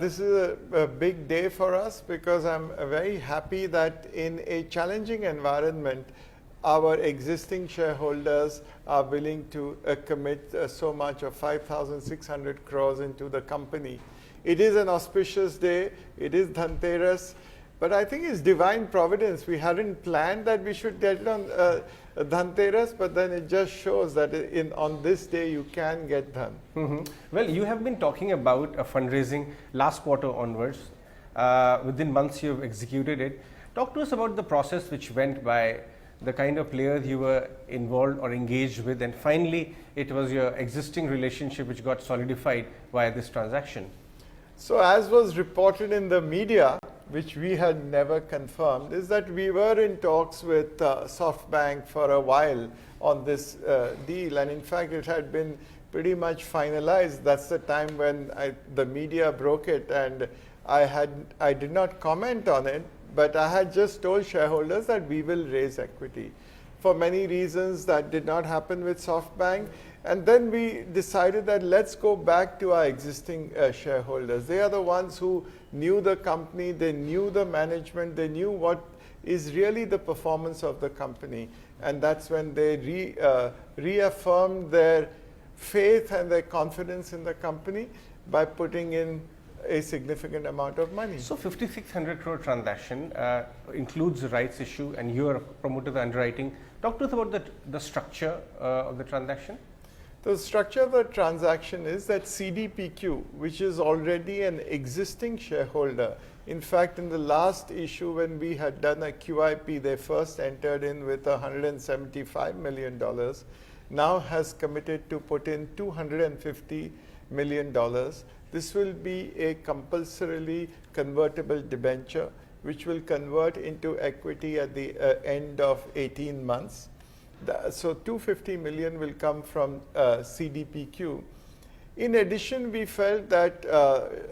This is a big day for us because I'm very happy that in a challenging environment, our existing shareholders are willing to commit so much of 5,600 crores into the company. It is an auspicious day. It is Dhanteras. But I think it's divine providence. We hadn't planned that we should get it on Dhanteras, but then it just shows that on this day you can get dhan. Well, you have been talking about fundraising last quarter onwards. Within months you have executed it. Talk to us about the process which went by, the kind of players you were involved or engaged with, and finally it was your existing relationship which got solidified via this transaction. So as was reported in the media, which we had never confirmed, is that we were in talks with SoftBank for a while on this deal, and in fact it had been pretty much finalized. That's the time when the media broke it, and I did not comment on it, but I had just told shareholders that we will raise equity. For many reasons that did not happen with SoftBank. And then we decided that let's go back to our existing shareholders. They are the ones who knew the company, they knew the management, they knew what is really the performance of the company. And that's when they reaffirmed their faith and their confidence in the company by putting in a significant amount of money. So 5,600 crore transaction includes the rights issue, and you are a promoter of the underwriting. Talk to us about the structure of the transaction. The structure of the transaction is that CDPQ, which is already an existing shareholder, in fact, in the last issue when we had done a QIP, they first entered in with $175 million, now has committed to put in $250 million. This will be a compulsorily convertible debenture, which will convert into equity at the end of 18 months. So 250 million will come from CDPQ. In addition, we felt that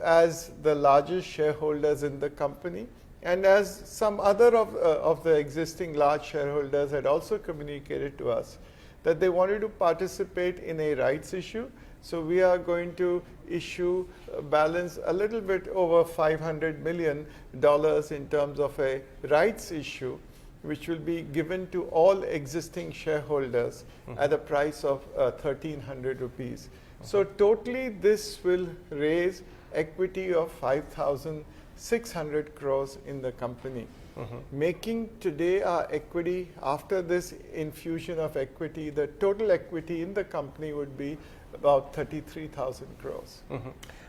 as the largest shareholders in the company, and as some other of the existing large shareholders had also communicated to us, that they wanted to participate in a rights issue. So we are going to issue a balance a little bit over $500 million in terms of a rights issue, which will be given to all existing shareholders at a price of 1,300 rupees. So totally this will raise equity of 5,600 crores in the company, making today our equity, after this infusion of equity, the total equity in the company would be about 33,000 crores.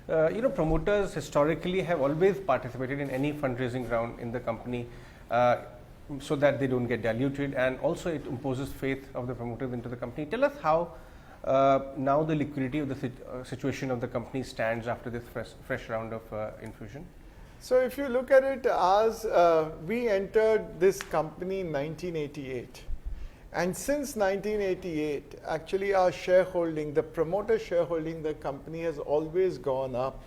You know, promoters historically have always participated in any fundraising round in the company, so that they don't get diluted, and also it imposes faith of the promoters into the company. Tell us how now the liquidity of the situation of the company stands after this fresh round of infusion. So if you look at it, as we entered this company in 1988, and since 1988, actually our shareholding, the promoter shareholding in the company has always gone up,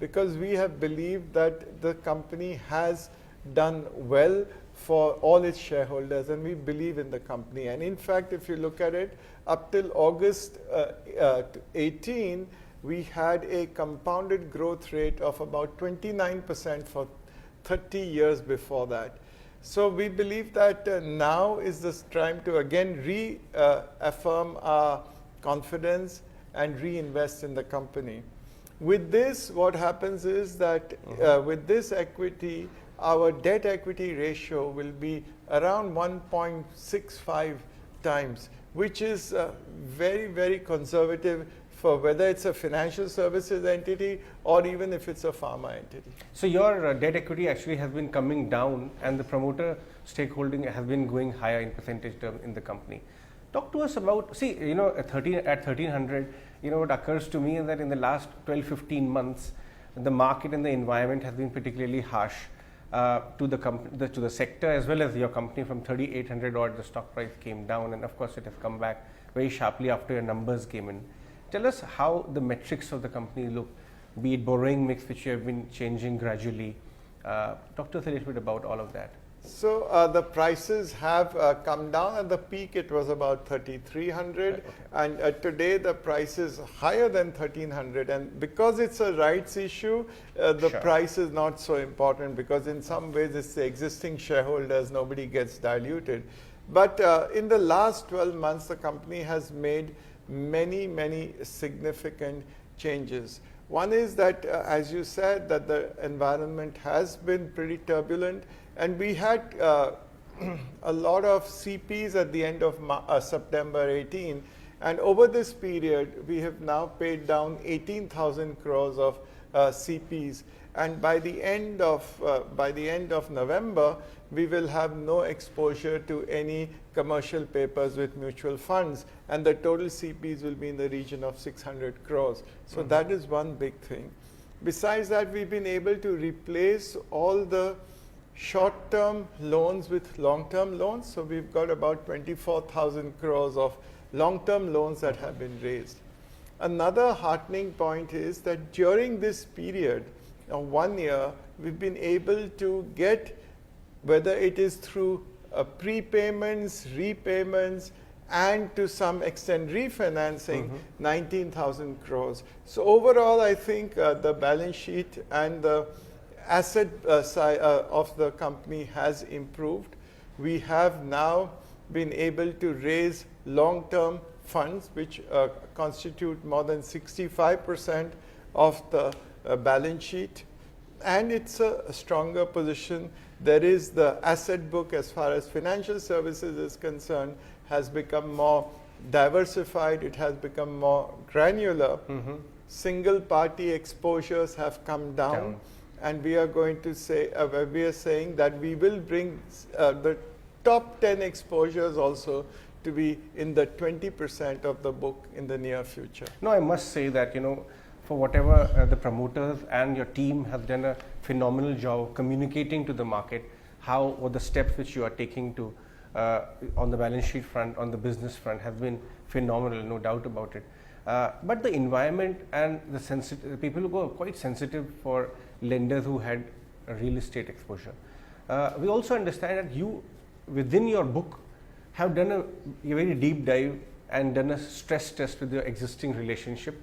because we have believed that the company has done well for all its shareholders, and we believe in the company. And in fact, if you look at it, up till August 18, we had a compounded growth rate of about 29% for 30 years before that. So we believe that now is the time to again reaffirm our confidence and reinvest in the company. With this, what happens is that with this equity, our debt equity ratio will be around 1.65 times, which is very, very conservative for whether it's a financial services entity or even if it's a pharma entity. So your debt equity actually has been coming down, and the promoter stakeholding has been going higher in percentage term in the company. Talk to us about, see, you know, at 1,300, you know, what occurs to me is that in the last 12-15 months, the market and the environment has been particularly harsh to the sector as well as your company. From 3,800 odd, the stock price came down, and of course it has come back very sharply after your numbers came in. Tell us how the metrics of the company look, be it borrowing mix, which you have been changing gradually. Talk to us a little bit about all of that. So the prices have come down. At the peak, it was about 3,300, Okay. and today the price is higher than 1,300. And because it's a rights issue, the Sure. price is not so important, because in some ways it's the existing shareholders, nobody gets diluted. But in the last 12 months, the company has made many significant changes. One is that, as you said, that the environment has been pretty turbulent, and we had a lot of CPs at the end of September 18, and over this period, we have now paid down 18,000 crores of CPs, and by the end of November, we will have no exposure to any commercial papers with mutual funds, and the total CPs will be in the region of 600 crores. So that is one big thing. Besides that, we've been able to replace all the short-term loans with long-term loans. So we've got about 24,000 crores of long-term loans that have been raised. Another heartening point is that during this period of 1 year, we've been able to get, whether it is through prepayments, repayments, and to some extent refinancing, 19,000 crores. So overall, I think the balance sheet and the asset side of the company has improved. We have now been able to raise long-term funds, which constitute more than 65% of the balance sheet, and it's a stronger position. There is the asset book, as far as financial services is concerned, has become more diversified, it has become more granular. Single party exposures have come down. And we are going to say, we are saying that we will bring the top 10 exposures also to be in the 20% of the book in the near future. No, I must say that, for whatever the promoters and your team have done a phenomenal job communicating to the market what the steps which you are taking to on the balance sheet front, on the business front, have been phenomenal, no doubt about it. But the environment and the people who are quite sensitive for lenders who had a real estate exposure. We also understand that you, within your book, have done a very deep dive and done a stress test with your existing relationship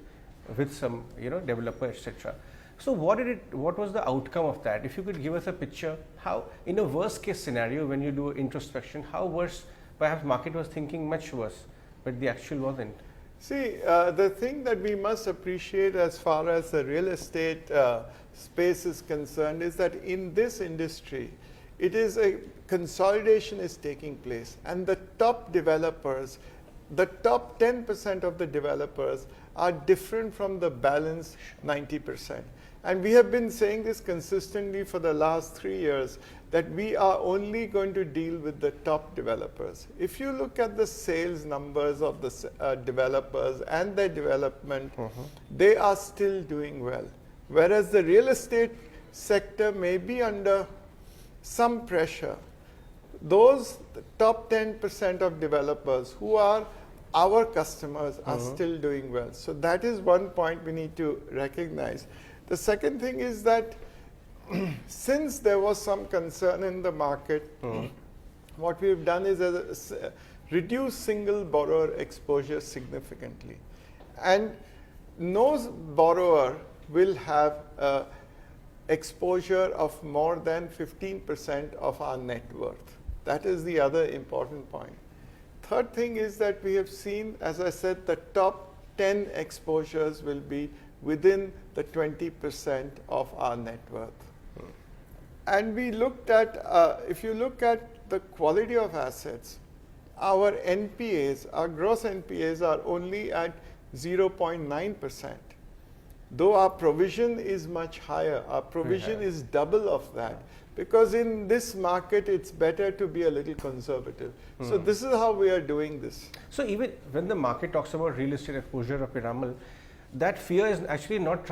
with some developer, etc. So what was the outcome of that? If you could give us a picture, how in a worst case scenario, when you do introspection, how worse, perhaps market was thinking much worse, but the actual wasn't. See, the thing that we must appreciate as far as the real estate space is concerned is that in this industry, it is a consolidation is taking place, and the top developers, the top 10% of the developers are different from the balance 90%. And we have been saying this consistently for the last 3 years, that we are only going to deal with the top developers. If you look at the sales numbers of the developers and their development, they are still doing well. Whereas the real estate sector may be under some pressure. Those top 10% of developers who are our customers are still doing well. So that is one point we need to recognize. The second thing is that since there was some concern in the market, what we've done is reduce single borrower exposure significantly. And no borrower will have exposure of more than 15% of our net worth. That is the other important point. Third thing is that we have seen, as I said, the top 10 exposures will be within the 20% of our net worth. And we looked at, if you look at the quality of assets, our NPAs, our gross NPAs are only at 0.9%. Though our provision is much higher, our provision is double of that. Because in this market, it's better to be a little conservative. So this is how we are doing this. So even when the market talks about real estate exposure of Piramal, that fear is actually not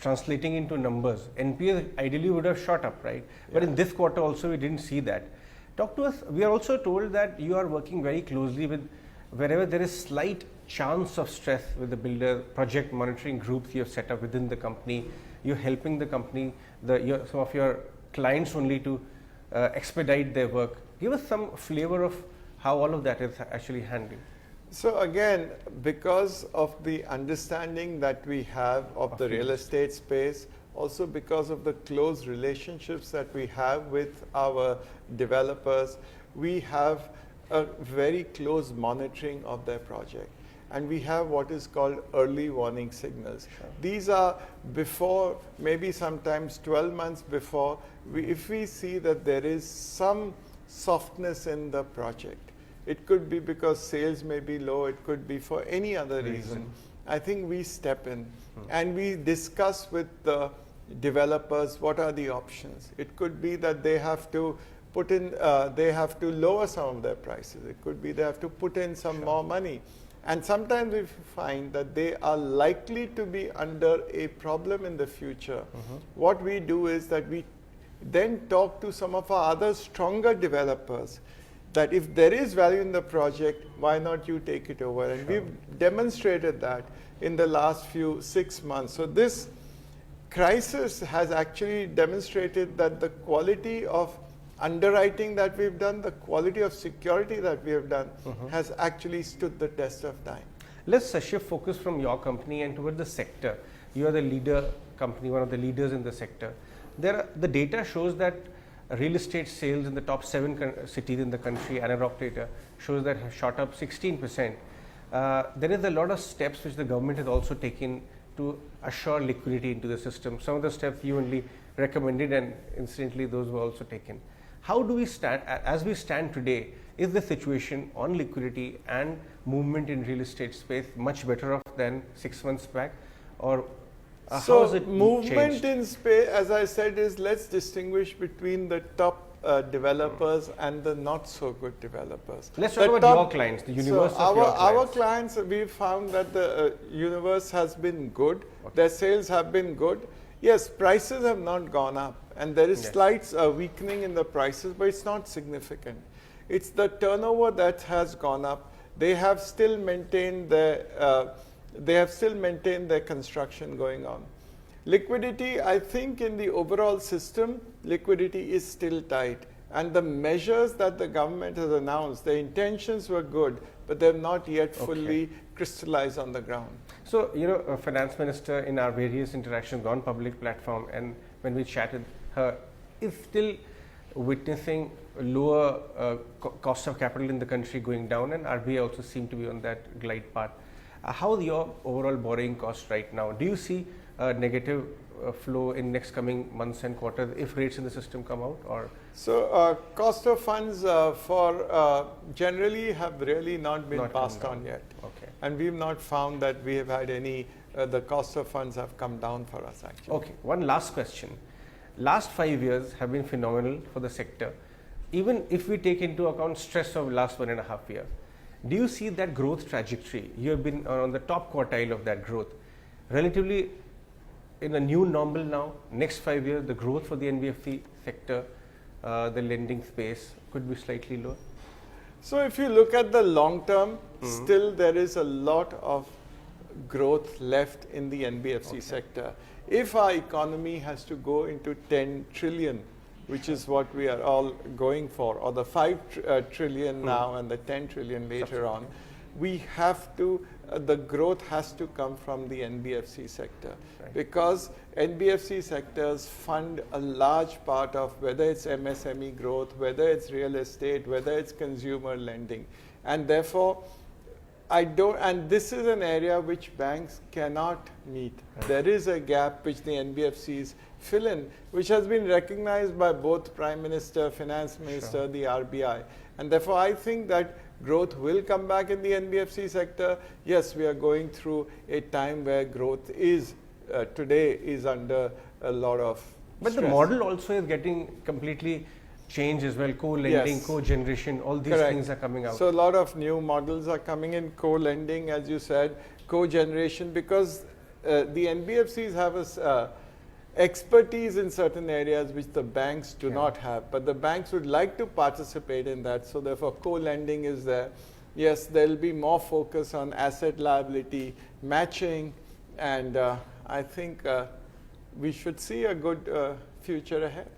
translating into numbers. NPA ideally would have shot up, right? But in this quarter also, we didn't see that. Talk to us. We are also told that you are working very closely with wherever there is slight chance of stress with the builder project monitoring groups you have set up within the company. You're helping the company, some of your clients only to expedite their work. Give us some flavor of how all of that is actually handled. So again, because of the understanding that we have of the real estate space, also because of the close relationships that we have with our developers, we have a very close monitoring of their project. And we have what is called early warning signals. Sure. These are before, maybe sometimes 12 months before, if we see that there is some softness in the project. It could be because sales may be low, it could be for any other reason. I think we step in and we discuss with the developers what are the options. It could be that they have to put in, they have to lower some of their prices. It could be they have to put in some more money. And sometimes we find that they are likely to be under a problem in the future. What we do is that we then talk to some of our other stronger developers that if there is value in the project, why not you take it over? And we've demonstrated that in the last 6 months. So this crisis has actually demonstrated that the quality of underwriting that we've done, the quality of security that we have done has actually stood the test of time. Let's shift focus from your company and toward the sector. You are the leader company, one of the leaders in the sector. The data shows that real estate sales in the top 7 cities in the country, ANAROC data shows that have shot up 16%. There is a lot of steps which the government has also taken to assure liquidity into the system. Some of the steps you only recommended, and incidentally those were also taken. How do we stand, as we stand today, is the situation on liquidity and movement in real estate space much better off than 6 months back, or how has it movement changed? in space, as I said, is let's distinguish between the top developers and the not so good developers. Let's talk about your clients, the universe of your clients. Our clients, we found that the universe has been good. Their sales have been good. Yes, prices have not gone up, and there is slight weakening in the prices, but it's not significant. It's the turnover that has gone up. They have still maintained their construction going on. Liquidity, I think in the overall system, liquidity is still tight. And the measures that the government has announced, the intentions were good, but they have not yet fully crystallized on the ground. So, you know, Finance Minister in our various interactions on public platform, and when we chatted, her is still witnessing lower cost of capital in the country going down, and RBI also seem to be on that glide path. How is your overall borrowing cost right now? Do you see a negative flow in next coming months and quarters if rates in the system come out? Or so cost of funds for generally have really not been passed on yet. Okay. And we've not found that we have had any, the cost of funds have come down for us actually. Okay, one last question. Last 5 years have been phenomenal for the sector. Even if we take into account stress of last 1.5 years, do you see that growth trajectory? You have been on the top quartile of that growth. Relatively in a new normal now, next 5 years, the growth for the NBFC sector, the lending space could be slightly lower? So if you look at the long term, still there is a lot of growth left in the NBFC sector. If our economy has to go into 10 trillion, which is what we are all going for, or the 5 trillion now and the 10 trillion later on, we have to, the growth has to come from the NBFC sector. Because NBFC sectors fund a large part of whether it's MSME growth, whether it's real estate, whether it's consumer lending. And therefore, and this is an area which banks cannot meet. There is a gap which the NBFCs fill in, which has been recognized by both Prime Minister, Finance Minister, the RBI. And therefore, I think that growth will come back in the NBFC sector. Yes, we are going through a time where growth is, today is under a lot of But stress. the model also is getting completely changed as well, co-lending, co-generation, all these things are coming out. So a lot of new models are coming in, co-lending, as you said, co-generation, because the NBFCs have a expertise in certain areas which the banks do not have, but the banks would like to participate in that, so therefore co-lending is there. Yes, there will be more focus on asset liability, matching, and I think we should see a good future ahead.